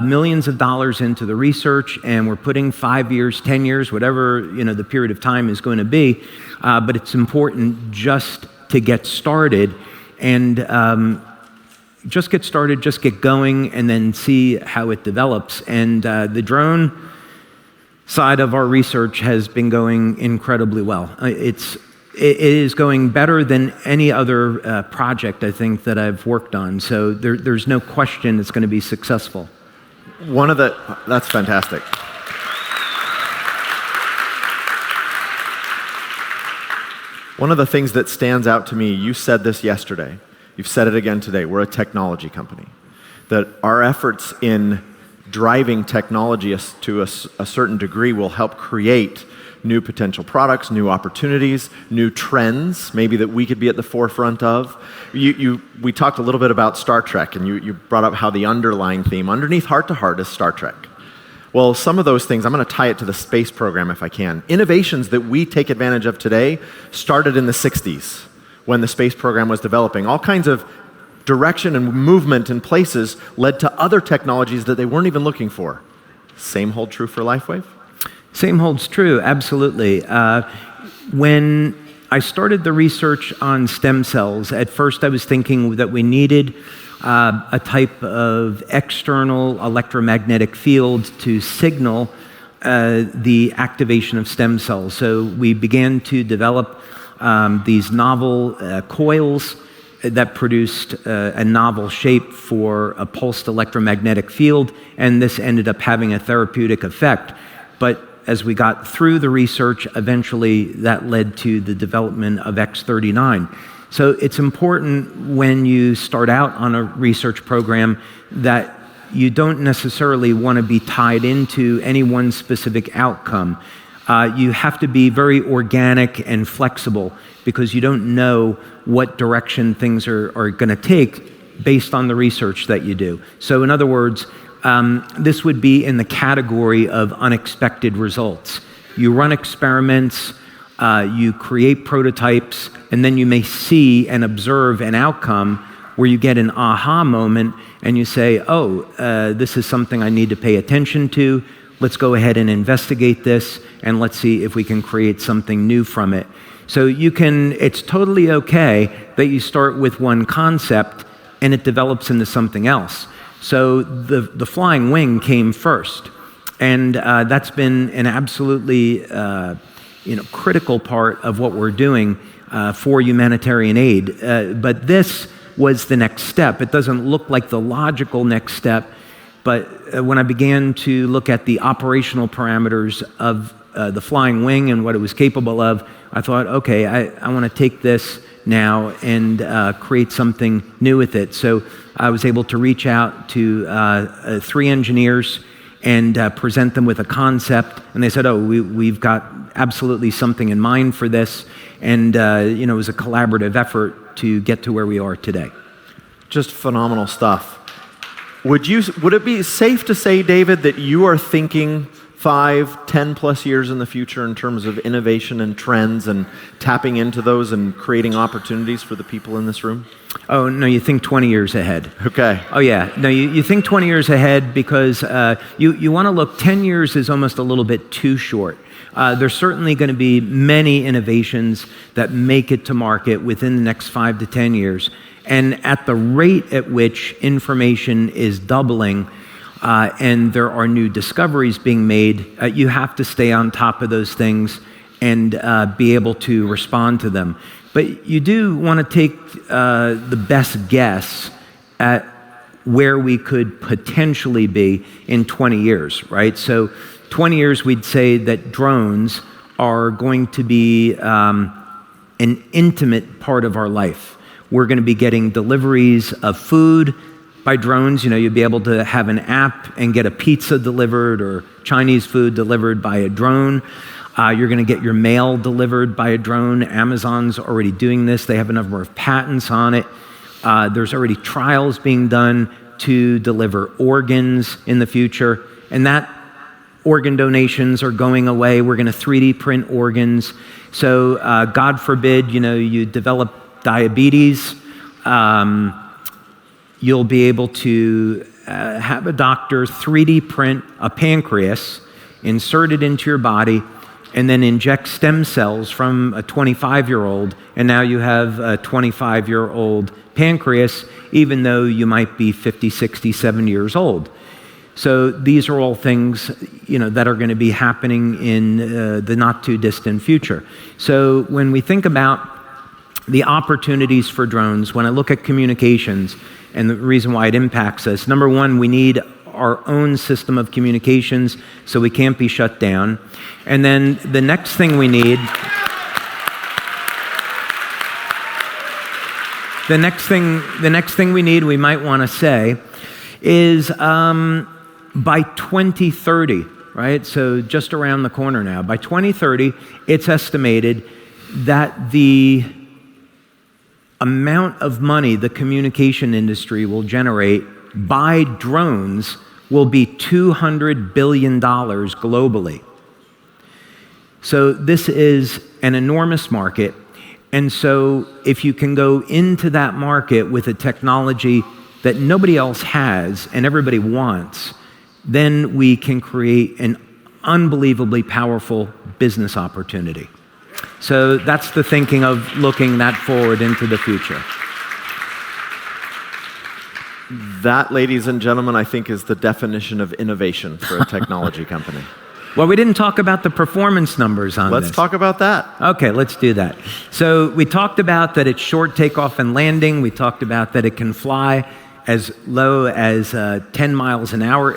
millions of dollars into the research, and we're putting 5 years, 10 years, whatever the period of time is going to be, but it's important just to get started, and just get started, just get going, and then see how it develops. And the drone side of our research has been going incredibly well. It is going better than any other project, I think, that I've worked on. So there's no question it's going to be successful.
That's fantastic. One of the things that stands out to me, you said this yesterday, you've said it again today, we're a technology company. That our efforts in driving technology to a certain degree will help create new potential products, new opportunities, new trends, maybe that we could be at the forefront of. We talked a little bit about Star Trek, and you brought up how the underlying theme, underneath Heart to Heart, is Star Trek. Well, some of those things, I'm going to tie it to the space program if I can. Innovations that we take advantage of today started in the 60s when the space program was developing. All kinds of direction and movement in places led to other technologies that they weren't even looking for. Same hold true for LifeWave?
Same holds true, absolutely. When I started the research on stem cells, at first I was thinking that we needed a type of external electromagnetic field to signal the activation of stem cells. So we began to develop these novel coils that produced a novel shape for a pulsed electromagnetic field, and this ended up having a therapeutic effect. But as we got through the research, eventually that led to the development of X39. So it's important when you start out on a research program that you don't necessarily want to be tied into any one specific outcome. You have to be very organic and flexible because you don't know what direction things are going to take based on the research that you do. So in other words, this would be in the category of unexpected results. You run experiments, you create prototypes, and then you may see and observe an outcome where you get an aha moment and you say, oh, this is something I need to pay attention to. Let's go ahead and investigate this, and let's see if we can create something new from it. So it's totally okay that you start with one concept and it develops into something else. So the flying wing came first, and that's been an absolutely critical part of what we're doing for humanitarian aid. But this was the next step. It doesn't look like the logical next step, but when I began to look at the operational parameters of the flying wing and what it was capable of, I thought, okay, I want to take this now and create something new with it. So I was able to reach out to 3 engineers and present them with a concept, and they said, oh, we've got absolutely something in mind for this, and it was a collaborative effort to get to where we are today.
Just phenomenal stuff. Would it be safe to say, David, that you are thinking 5, 10 plus years in the future in terms of innovation and trends and tapping into those and creating opportunities for the people in this room?
Oh, no, you think 20 years ahead.
Okay.
Oh, yeah. No, you think 20 years ahead because you want to look, 10 years is almost a little bit too short. There's certainly going to be many innovations that make it to market within the next 5 to 10 years. And at the rate at which information is doubling and there are new discoveries being made, you have to stay on top of those things and be able to respond to them. But you do want to take the best guess at where we could potentially be in 20 years, right? So 20 years, we'd say that drones are going to be an intimate part of our life. We're going to be getting deliveries of food by drones. You'll be able to have an app and get a pizza delivered or Chinese food delivered by a drone. You're going to get your mail delivered by a drone. Amazon's already doing this. They have a number of patents on it. There's already trials being done to deliver organs in the future. And that organ donations are going away. We're going to 3D print organs. So God forbid, you develop diabetes, you'll be able to have a doctor 3D print a pancreas, insert it into your body, and then inject stem cells from a 25-year-old, and now you have a 25-year-old pancreas, even though you might be 50, 60, 70 years old. So these are all things, that are going to be happening in the not too distant future. So when we think about the opportunities for drones, when I look at communications and the reason why it impacts us, number one, we need our own system of communications, so we can't be shut down. And then the next thing we need, we might want to say, is by 2030, right? So just around the corner now. By 2030, it's estimated that the amount of money the communication industry will generate by drones will be $200 billion globally. So this is an enormous market. And so if you can go into that market with a technology that nobody else has and everybody wants, then we can create an unbelievably powerful business opportunity. So that's the thinking of looking that forward into the future.
That, ladies and gentlemen, I think is the definition of innovation for a technology company.
Well, we didn't talk about the performance numbers on this.
Let's talk about that.
Okay, let's do that. So we talked about that it's short takeoff and landing. We talked about that it can fly as low as 10 miles an hour.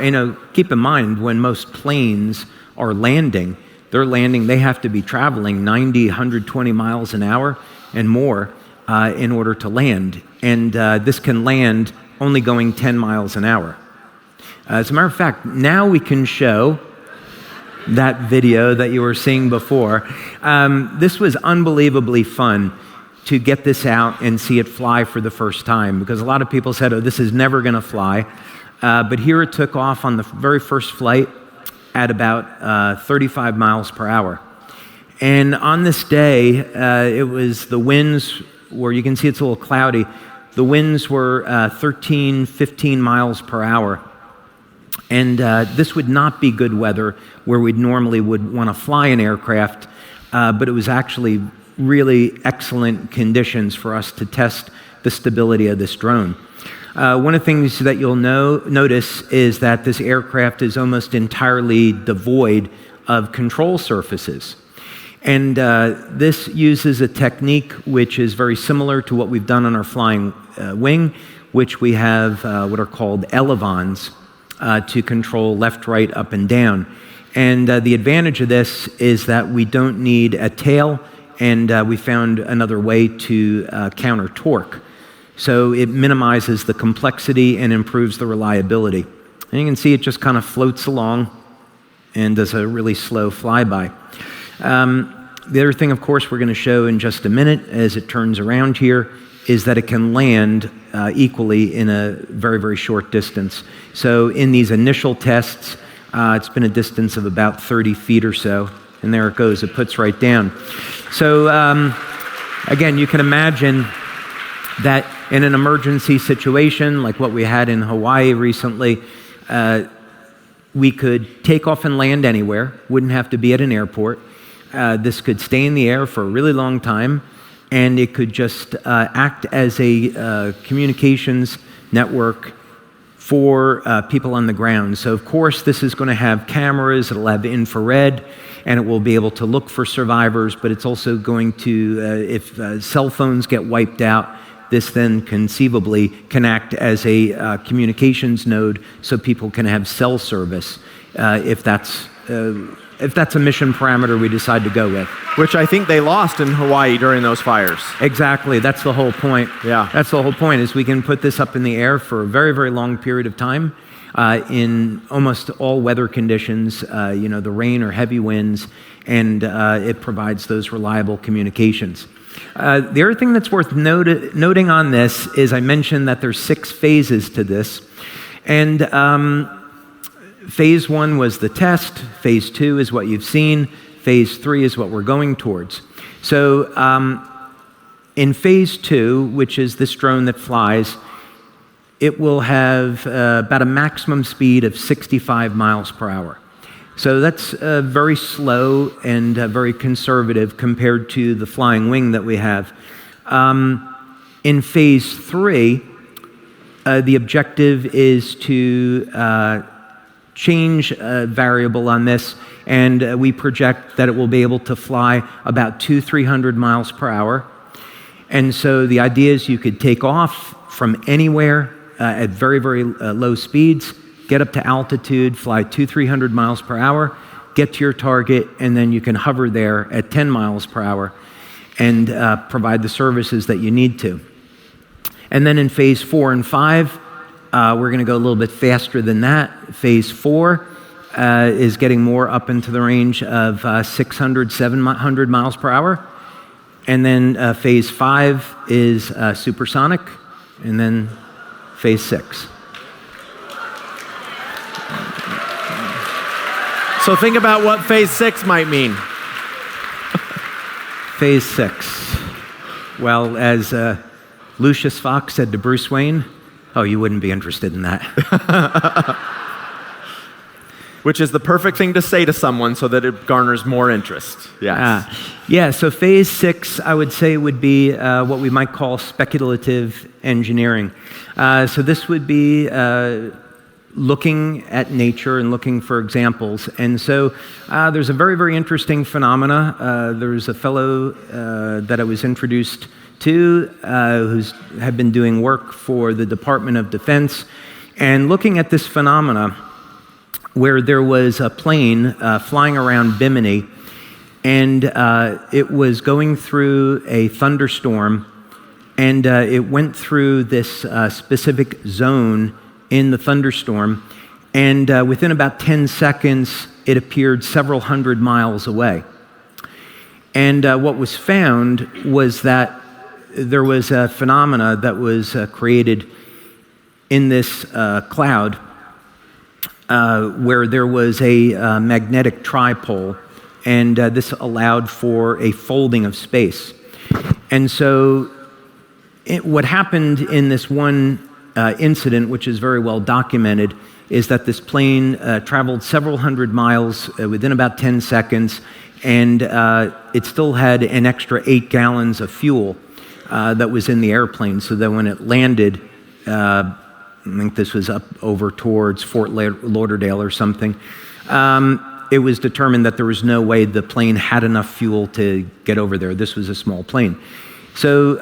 Keep in mind, when most planes are landing, they have to be traveling 90, 120 miles an hour and more in order to land. And this can land only going 10 miles an hour. As a matter of fact, now we can show that video that you were seeing before. This was unbelievably fun to get this out and see it fly for the first time, because a lot of people said, oh, this is never going to fly. But here it took off on the very first flight at about 35 miles per hour. And on this day, the winds were, you can see it's a little cloudy, the winds were 13, 15 miles per hour. And this would not be good weather where we normally would want to fly an aircraft, but it was actually really excellent conditions for us to test the stability of this drone. One of the things that you'll notice is that this aircraft is almost entirely devoid of control surfaces. And this uses a technique which is very similar to what we've done on our flying wing, which we have what are called elevons to control left, right, up, and down. And the advantage of this is that we don't need a tail, and we found another way to counter torque. So it minimizes the complexity and improves the reliability. And you can see it just kind of floats along and does a really slow flyby. The other thing, of course, we're going to show in just a minute as it turns around here is that it can land equally in a very, very short distance. So in these initial tests, it's been a distance of about 30 feet or so, and there it goes. It puts right down. So again, you can imagine that in an emergency situation like what we had in Hawaii recently, we could take off and land anywhere, wouldn't have to be at an airport. This could stay in the air for a really long time, and it could just act as a communications network for people on the ground. So of course this is going to have cameras, it'll have infrared, and it will be able to look for survivors, but it's also going to, if cell phones get wiped out, this then conceivably can act as a communications node so people can have cell service if that's a mission parameter we decide to go with.
Which I think they lost in Hawaii during those fires.
Exactly, that's the whole point.
Yeah.
That's the whole point, is we can put this up in the air for a very, very long period of time in almost all weather conditions, the rain or heavy winds, and it provides those reliable communications. The other thing that's worth noting on this is I mentioned that there's 6 phases to this. And phase 1 was the test. Phase 2 is what you've seen. Phase 3 is what we're going towards. So in phase 2, which is this drone that flies, it will have about a maximum speed of 65 miles per hour. So that's very slow and very conservative compared to the flying wing that we have. In phase 3, the objective is to change a variable on this, and we project that it will be able to fly about 200-300 miles per hour. And so the idea is you could take off from anywhere at very, very low speeds, get up to altitude, fly 200-300 miles per hour, get to your target, and then you can hover there at 10 miles per hour and provide the services that you need to. And then in phase 4 and 5, we're going to go a little bit faster than that. Phase 4 is getting more up into the range of 600-700 miles per hour. And then phase 5 is supersonic, and then phase 6.
So think about what phase 6 might mean.
Phase 6. Well, as Lucius Fox said to Bruce Wayne, oh, you wouldn't be interested in that.
Which is the perfect thing to say to someone so that it garners more interest. Yes.
So phase 6, I would say, would be what we might call speculative engineering. So this would be looking at nature and looking for examples. And so there's a very, very interesting phenomena. There's a fellow that I was introduced to who's had been doing work for the Department of Defense and looking at this phenomena where there was a plane flying around Bimini, and it was going through a thunderstorm, and it went through this specific zone in the thunderstorm, and within about 10 seconds, it appeared several hundred miles away. And what was found was that there was a phenomena that was created in this cloud where there was a magnetic tripole, and this allowed for a folding of space. And so what happened in this one incident, which is very well documented, is that this plane traveled several hundred miles within about 10 seconds, and it still had an extra 8 gallons of fuel that was in the airplane, so that when it landed, I think this was up over towards Fort Lauderdale or something, it was determined that there was no way the plane had enough fuel to get over there. This was a small plane. So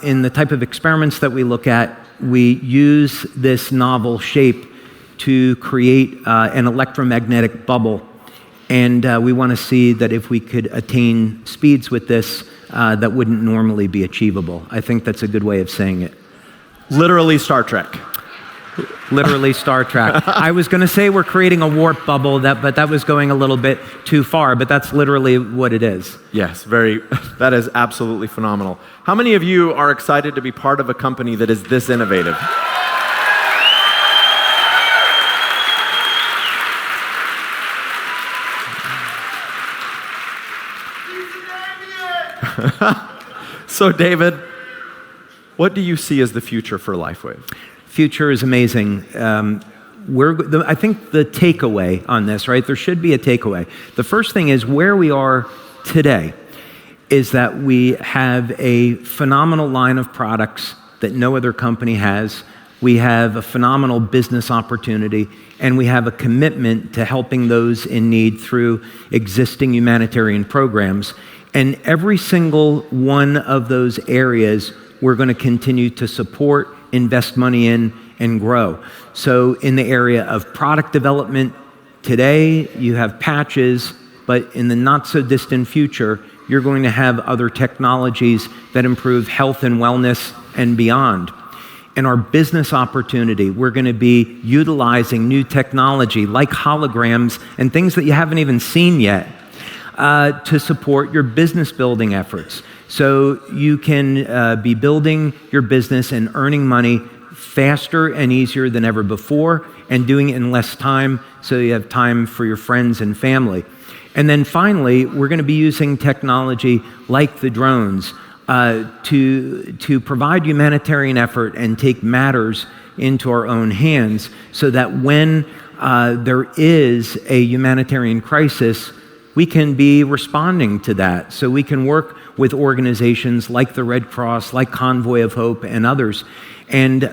in the type of experiments that we look at, we use this novel shape to create an electromagnetic bubble. And we want to see that if we could attain speeds with this that wouldn't normally be achievable. I think that's a good way of saying it.
Literally Star Trek.
Literally Star Trek. I was going to say we're creating a warp bubble, but that was going a little bit too far, but that's literally what it is.
Yes, that is absolutely phenomenal. How many of you are excited to be part of a company that is this innovative? So, David, what do you see as the future for LifeWave?
Future is amazing. I think the takeaway on this, right? There should be a takeaway. The first thing is where we are today is that we have a phenomenal line of products that no other company has. We have a phenomenal business opportunity, and we have a commitment to helping those in need through existing humanitarian programs. And every single one of those areas we're going to continue to support, invest money in, and grow. So in the area of product development, today you have patches, but in the not so distant future, you're going to have other technologies that improve health and wellness and beyond. In our business opportunity, we're going to be utilizing new technology like holograms and things that you haven't even seen yet to support your business building efforts. So you can be building your business and earning money faster and easier than ever before, and doing it in less time so you have time for your friends and family. And then finally, we're going to be using technology like the drones to provide humanitarian effort and take matters into our own hands so that when there is a humanitarian crisis, we can be responding to that. So we can work with organizations like the Red Cross, like Convoy of Hope, and others, and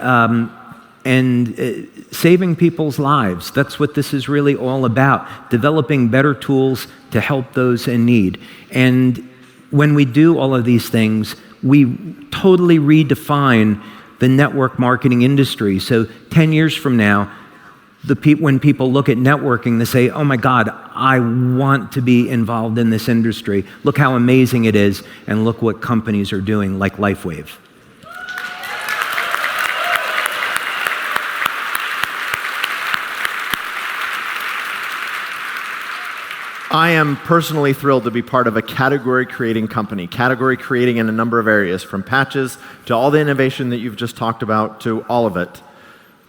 saving people's lives. That's what this is really all about, developing better tools to help those in need. And when we do all of these things, we totally redefine the network marketing industry. So 10 years from now, when people look at networking, they say, oh my God, I want to be involved in this industry. Look how amazing it is, and look what companies are doing, like LifeWave.
I am personally thrilled to be part of a category-creating company, category creating in a number of areas, from patches to all the innovation that you've just talked about to all of it.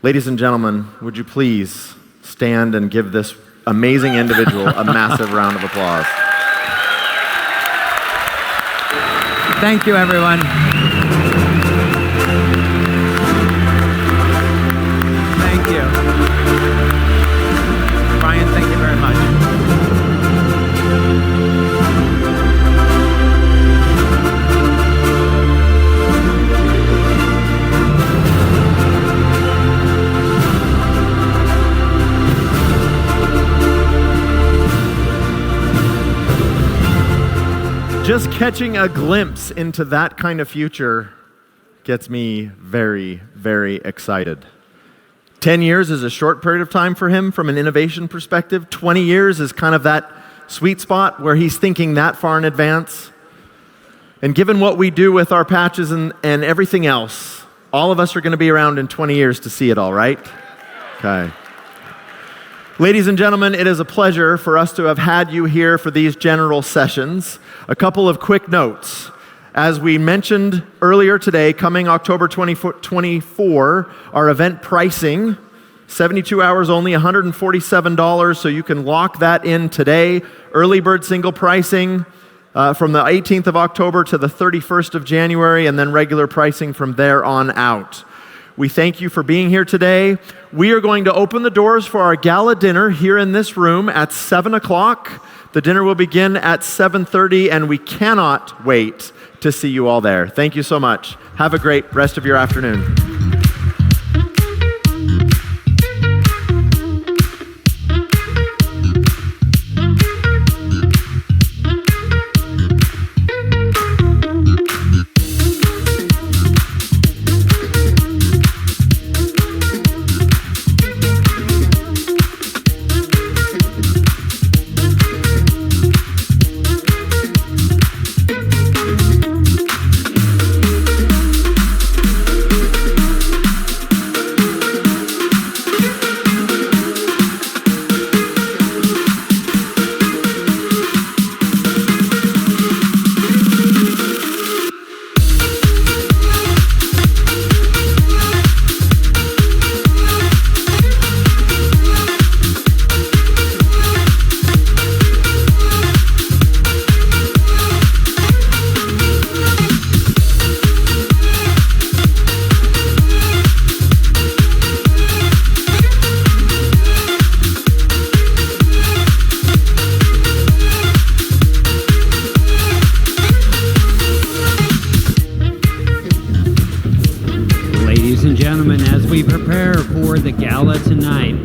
Ladies and gentlemen, would you please stand and give this amazing individual a massive round of applause.
Thank you, everyone. Thank you. Brian, thank you very much.
Just catching a glimpse into that kind of future gets me very, very excited. 10 years is a short period of time for him from an innovation perspective. 20 years is kind of that sweet spot where he's thinking that far in advance. And given what we do with our patches and everything else, all of us are going to be around in 20 years to see it all, right? Okay. Ladies and gentlemen, it is a pleasure for us to have had you here for these general sessions. A couple of quick notes. As we mentioned earlier today, coming October 24, our event pricing, 72 hours only, $147, so you can lock that in today. Early bird single pricing from the 18th of October to the 31st of January, and then regular pricing from there on out. We thank you for being here today. We are going to open the doors for our gala dinner here in this room at 7 o'clock. The dinner will begin at 7:30, and we cannot wait to see you all there. Thank you so much. Have a great rest of your afternoon.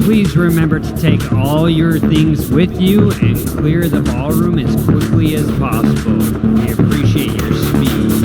Please remember to take all your things with you and clear the ballroom as quickly as possible. We appreciate your speed.